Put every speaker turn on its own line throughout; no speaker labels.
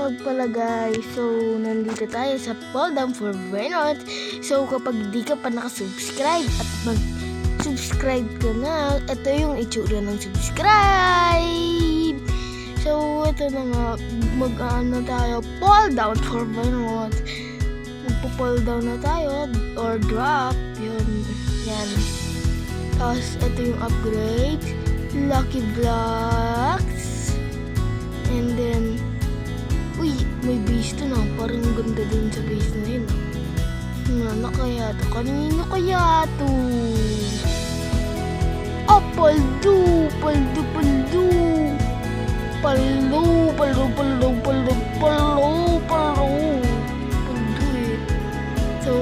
Shoutout pala guys. So, nandito tayo sa Fall Down for Venot. So, kapag di ka pa nakasubscribe at mag-subscribe ka na, ito yung itsura ng subscribe. So, ito na nga, mag-ano tayo, Fall Down for Venot. Magpo-fall down na tayo or drop. Yun, yan. Tapos, ito yung upgrade. Lucky Blocks. And then, uy, may base to na. Parang ganda din sa base na yun. Ano kaya to? Kanino kaya to? Oh, paldo! Paldo, paldo! Paldo, paldo, paldo, paldo, paldo, paldo. Paldo eh. So,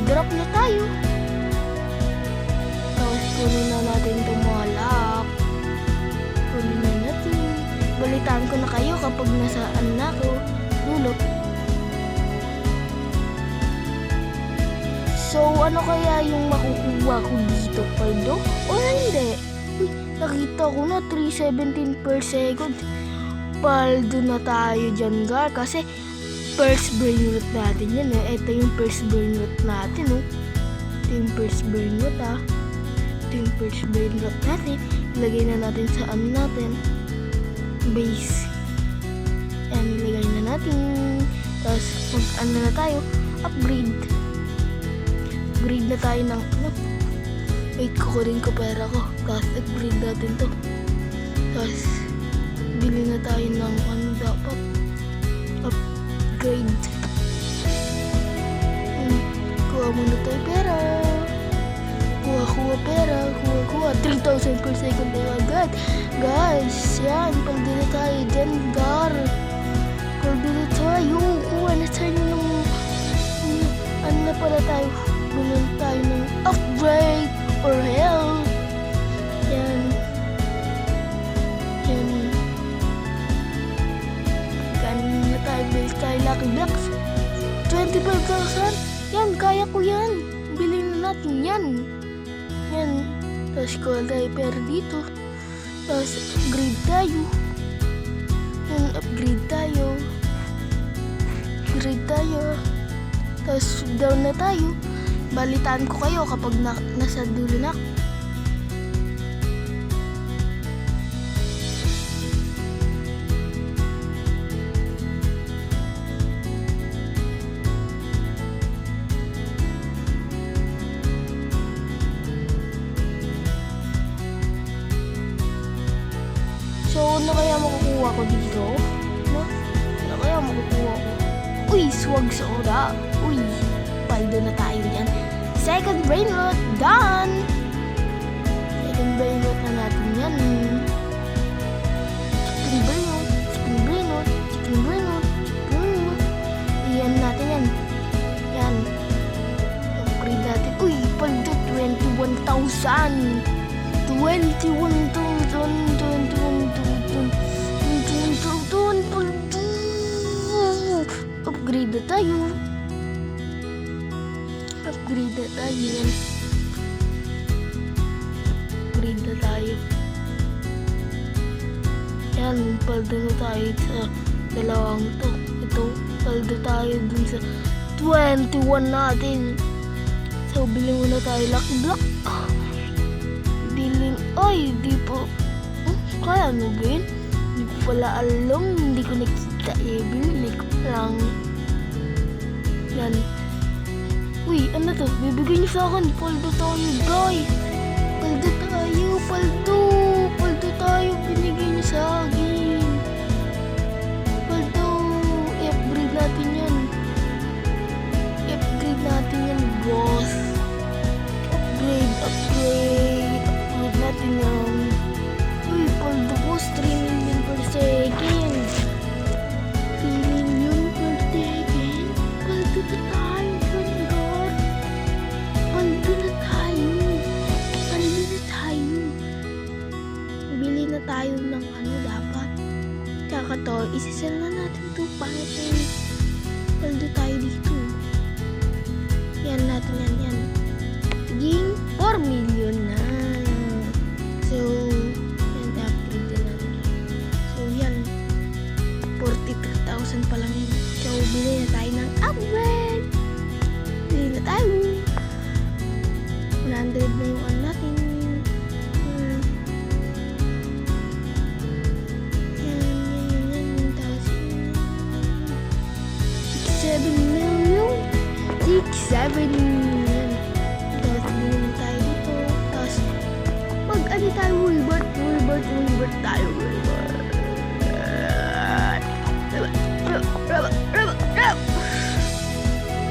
drop na tayo. Tapos, kunin na natin itong mga lock. Kunin na natin. Balitaan ko na kayo kapag nasaan na ako. Lulot. So, ano kaya yung makukuha ko dito, paldo? O hindi? Uy, nakita ko na 317 per second. Paldo na tayo dyan, gar. Kasi, first burn root natin yan eh. Ito yung first burn root natin, oh. Ito yung first burn root, ah. Ito yung first burn root natin. Ilagay na natin sa ano natin. Base. Yan, ilagay na natin. Tapos, mag-ano na tayo. Upgrade. Upgrade na tayo ng ano. Wait, kukunin ko pera ko. Tapos, upgrade natin to. Tapos, bili na tayo ng ano dapat. Upgrade. Kuha muna tayo pera. Kuha pera. Kuha. 3,000 per second tayo agad. Guys, yan. Paldo na tayo dyan, gar. Paldo na tayo. Kuha na tayo ng ano na pala tayo. Bulan tayo ng upgrade or health. Yan. Yan. Ganin na tayo. Build tayo Lucky Blocks. 25,000. Yan, kaya ko yan. Bilhin na natin yan. Yan. Tapos kuha tayo pera dito. Tapos upgrade tayo. Yan, upgrade tayo. Upgrade tayo. Tapos down na tayo. Balitaan ko kayo kapag nasa dulo na. So, ano kaya makukuha ko dito? No? Ano kaya makukuha ko? Uy, swag sa ora. Uy, paldo na tayo dyan. Second brain rot, done! Second brain rot na natin yan. Second brain rot, second brain rot, second brain rot, second brain rot. Iyan natin yan. Yan. Upgrade natin. Uy, paldo, 21,000! 21,000. Upgrade na tayo. Upgrade na tayo yan. Upgrade na tayo. Yan, paldo na tayo sa dalawang to. Ito, paldo tayo dun sa 21 natin. So, bilhin muna tayo Lucky Block. Bilhin, ay, di po. Kaya ano ba yun? Hindi ko pala alam. Hindi ko nakita eh. Bilhin ko lang. Yan. Uy, ano to? Bibigay niyo sa akin. Paldo tayo, guys. Paldo tayo. Paldo. Paldo tayo. Binigay niyo sa akin. Paldo. I-upgrade natin yan. I-upgrade natin yan, boss. Upgrade. Upgrade natin yan. Uy, paldo boss. 3 million per second. 3 million per second. Paldo na tayo. Paldo na tayo. Paldo na tayo. Bili na tayo ng ano dapat. Tsaka to, isisell na natin to. Pangit na yun. Paldo tayo dito. Yan natin yan. Tiging 4 million na. So, yan, upgrade na natin. So, yan. 43,000 1,000 pa lang yun. So, bili na tayo ng upgrade. Bili na tayo. 100 na yung ano natin. Yan. 7 million. 6, 7. Yan. Tapos, bili na tayo dito. Tapos, mag-ano tayo, Wilbert tayo, Wilbert.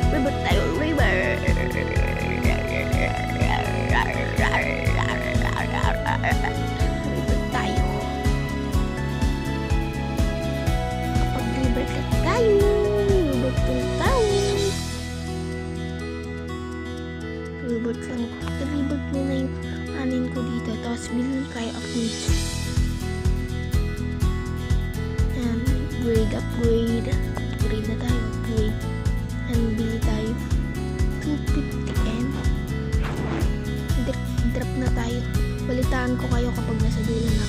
Wilbert tayo, Wilbert. Pag-Wilbert ka tayo. Wilbert tayo. Wilbert lang. Wilbert muna yung anin ko dito. Tapos bilhin kayo upgrades. Yan. Upgrade. Upgrade na tayo. Upgrade. Yan. Bili tayo. 250M. Drop na tayo. Balitaan ko kayo kapag nasa dulo na.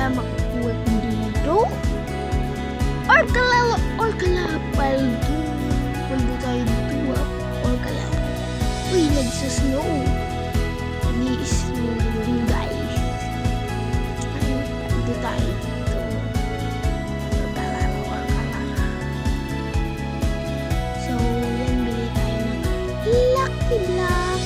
Makukuha ko dito? Or kala paldo tayo dito or kala uy, nagsasnow. Nag-i-snow yun, guys. Paldo tayo dito. Or kala. So, yan, bili tayo ng Lucky Block.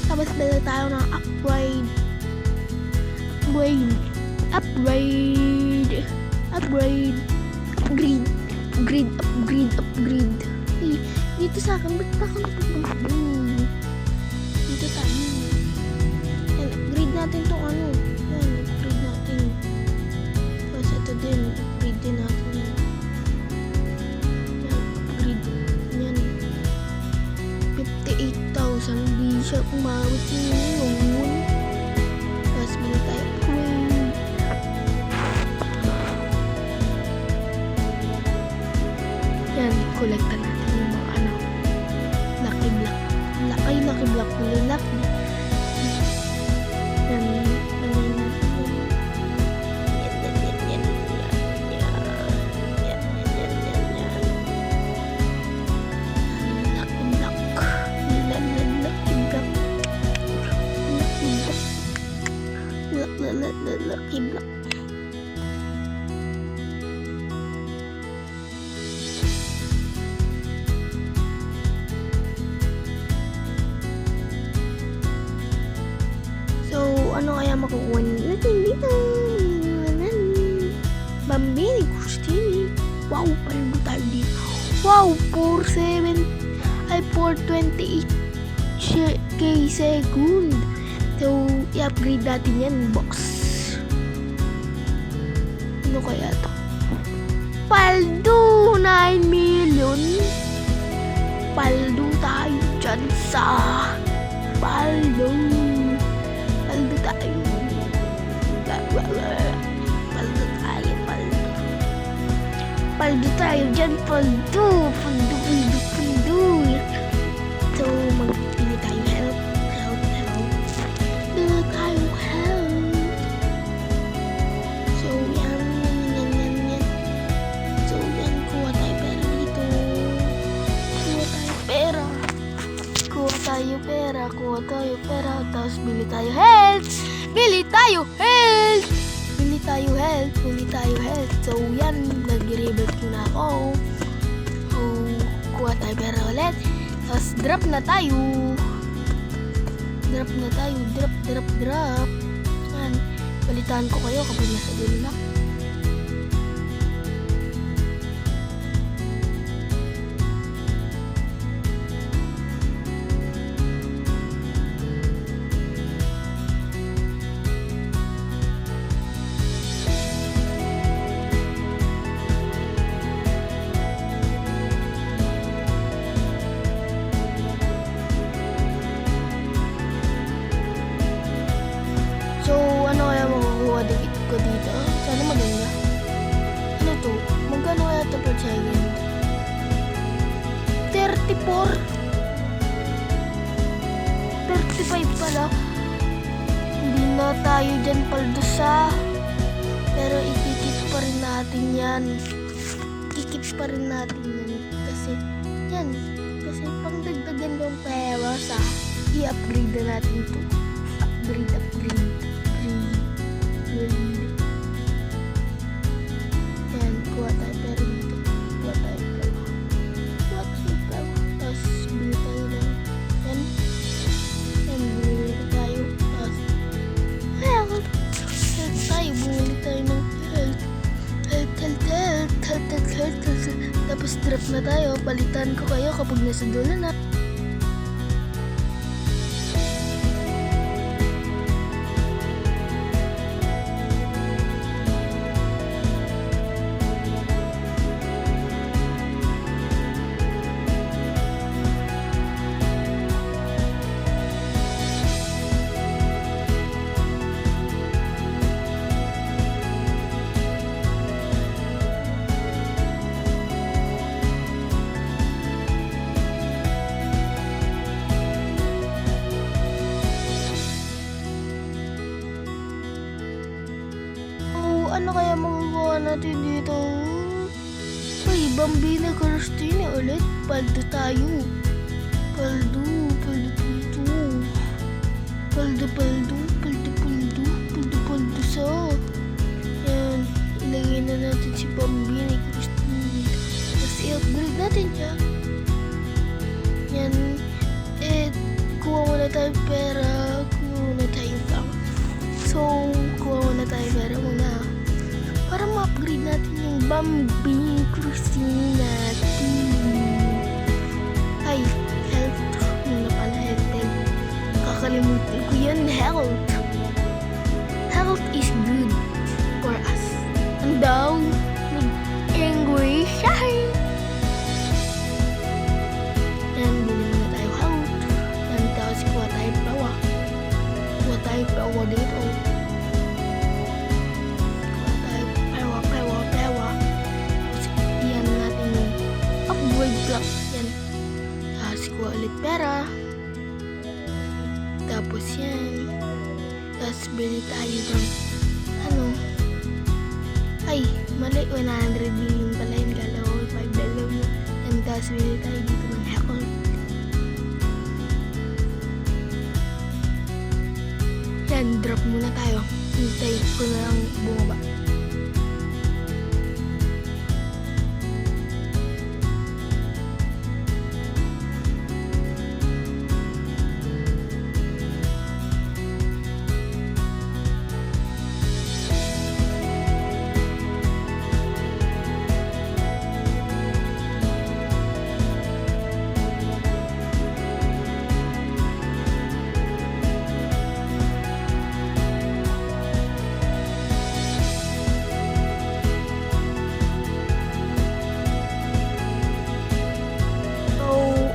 Tapos bili tayo ng upgrade. Dito sa akin, ba't pa ako napagpapagod? Dito tayo. Yan, upgrade natin itong ano. Yan, upgrade natin. Tapos ito din, upgrade din natin yan. Yan, upgrade. Yan. 58,000. Di siya umawit yun. Tapos bili tayo upgrade. Yan, kolekta natin yung mga ano. Lucky Block. Lucky Block. Lucky. Yan, ano yun natin. Yan. Lucky Block. Lucky Block. So, ano kaya makukuha natin dito? Bambini, Christine. Wow, paldo tayo dito. Wow, 428k second. So, i-upgrade natin yan, boss. Ano kaya to? Paldo, 9 million. Paldo tayo dyan sa paldo. Paldo tayo. Paldo tayo dyan, paldo. So, magpili tayo help. Bili tayo help. So, yan. So, yan, kuha tayo pera dito. Kuha tayo pera. Tapos, bili tayo health. So, yan, nag-rebirth ko na ako. So, kuha tayo pera ulit. Tapos, drop na tayo. Drop. Yan, balitaan ko kayo kapag nasa dulo na. Hindi na tayo dyan paldusa. Pero ikikip pa rin natin yan. Ikikip pa rin natin yan. Kasi pangdagdagan yung pera sa i-upgrade na natin to. Upgrade. Yan, kuha tayo pero dito. Kuha tayo pero. Tapos bili tayo ng yan. Yan, bumili tayo. Tapos bumili tayo ng health. Tapos drop na tayo. Palitan ko kayo kapag nasa dulo na. Ano kaya magawa natin dito? Ay, Bambina Christina ulit. Paldo tayo. Paldo so. Yan. Ilagay na natin si Bambina Christina dito. Tapos i-upgrade natin siya. Yan. Kuha muna tayo pera. Kuha muna tayo pang. So, kuha muna tayo pera muna. Para ma-upgrade natin yung Bambina Christina natin. Ay, health. Muna pala health. Kakalimutan ko yun, health. Health is good for us. Ang daw, nag-English. Yan, bili muna tayo health. Yan, tapos kuha tayo pawa. Kuha tayo pawa dito. Yan. Tapos kuha ulit pera. Tapos yan. Tapos bili tayo ng ay, mali. 100 million pala yung galaw. 5 dalaw mo. Yan. Tapos bili tayo dito ng heckle. Yan. Drop muna tayo. Hintay ko na lang bumaba.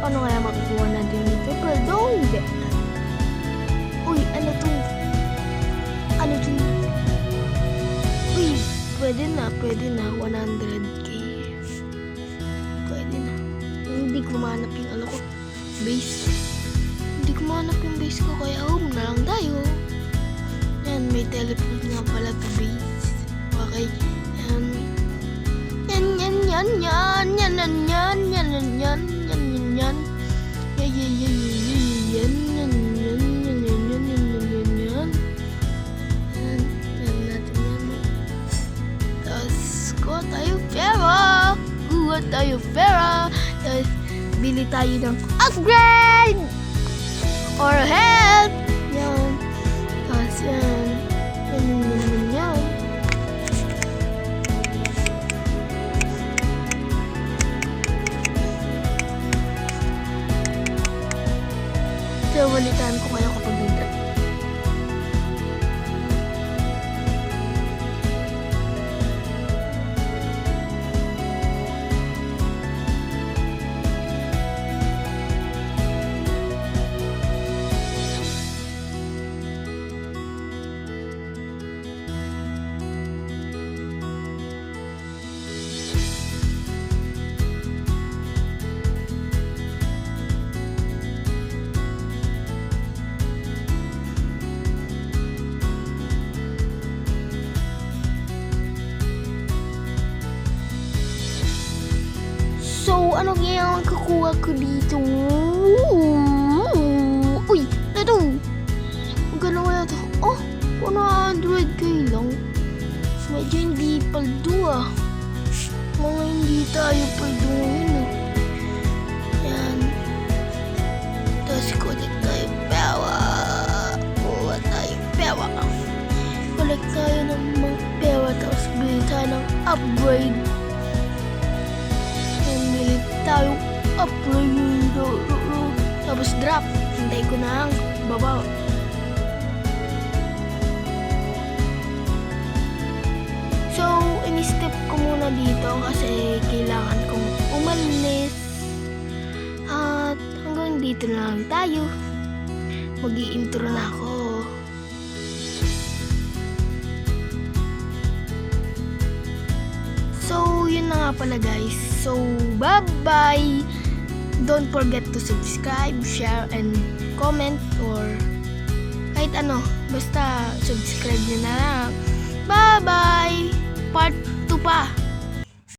Ano kaya makukuha natin dito? Pero hindi. Uy, ano to? Uy, pwede na. 100k. Pwede na. Hindi ko mahanap yung base. Hindi ko mahanap yung base ko, kaya home na lang tayo. Yan, may teleport nga pala to base. Okay. Yan. Tayo pera. Tapos bili tayo ng upgrade or help. Yan. Tapos yan. Yan. So, balitaan ko kayo kapag nandra. Ano kaya ang kukuha ko dito? Uy! Ito! Magkano kaya ito? Oh! 100k lang. Medyo hindi paldo ah. Mga hindi tayo paldo ngayon ah. Yan. Tapos collect tayo pewa. Kuha tayo pewa. Collect tayo ng mga pewa. Tapos bili tayo ng upgrade. Bili tayo upgrade. Tapos drop. Hintay ko na ang baba. So, in-step ko muna dito kasi kailangan kong umalis. At hanggang dito na lang tayo. Mag-i-intro na ako. So, yun na nga pala guys. So, bye-bye! Don't forget to subscribe, share, and comment or kahit ano. Basta subscribe nyo na lang. Bye-bye! Part 2 pa.